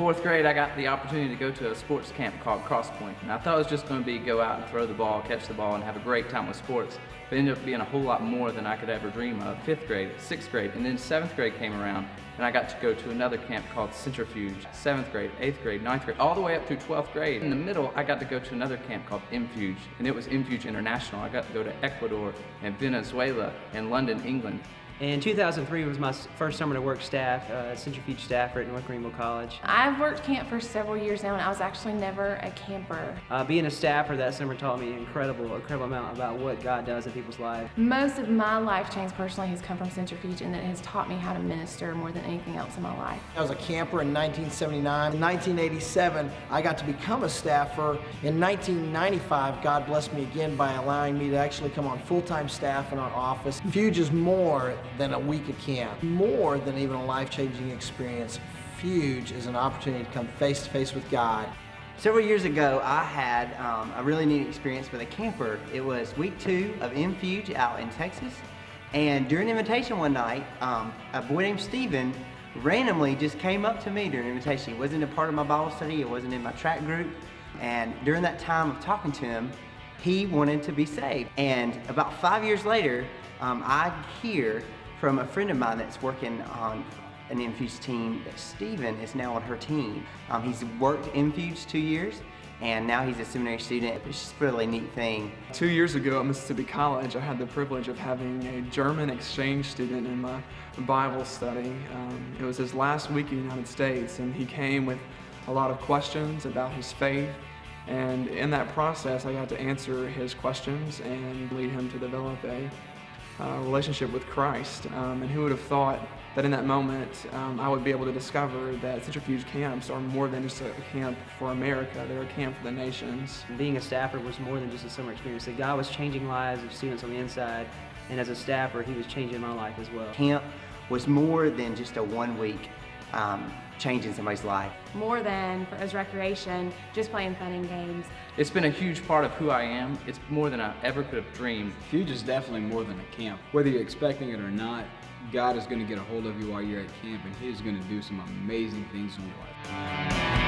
4th grade, I got the opportunity to go to a sports camp called Crosspoint. And I thought it was just going to be go out and throw the ball, catch the ball, and have a great time with sports. But it ended up being a whole lot more than I could ever dream of. 5th grade, 6th grade, and then 7th grade came around, and I got to go to another camp called Fuge. 7th grade, 8th grade, 9th grade, all the way up through 12th grade. In the middle, I got to go to another camp called Fuge, and it was Fuge International. I got to go to Ecuador and Venezuela and London, England. In 2003 was my first summer to work staff, Centrifuge staffer at North Greenville College. I've worked camp for several years now, and I was actually never a camper. Being a staffer that summer taught me an incredible amount about what God does in people's lives. Most of my life change personally has come from Centrifuge, and it has taught me how to minister more than anything else in my life. I was a camper in 1979. In 1987, I got to become a staffer. In 1995, God blessed me again by allowing me to actually come on full-time staff in our office. Fuge is more than a week of camp, more than even a life-changing experience. Fuge is an opportunity to come face-to-face with God. Several years ago, I had a really neat experience with a camper. It was week 2 of Fuge out in Texas, and during invitation one night, a boy named Stephen randomly just came up to me during invitation. He wasn't a part of my Bible study, it wasn't in my track group, and during that time of talking to him, he wanted to be saved. And about 5 years later, I hear from a friend of mine that's working on an Fuge team that Stephen is now on her team. He's worked Fuge 2 years, and now he's a seminary student. It's just a really neat thing. 2 years ago at Mississippi College, I had the privilege of having a German exchange student in my Bible study. It was his last week in the United States, and he came with a lot of questions about his faith. And in that process, I got to answer his questions and lead him to develop a relationship with Christ. And who would have thought that in that moment I would be able to discover that Centrifuge camps are more than just a camp for America, they're a camp for the nations. Being a staffer was more than just a summer experience. That God was changing lives of students on the inside, and as a staffer, He was changing my life as well. Camp was more than just a 1 week change in somebody's life. More than as recreation, just playing fun and games. It's been a huge part of who I am. It's more than I ever could have dreamed. Fuge is definitely more than a camp. Whether you're expecting it or not, God is going to get a hold of you while you're at camp, and He is going to do some amazing things in your life.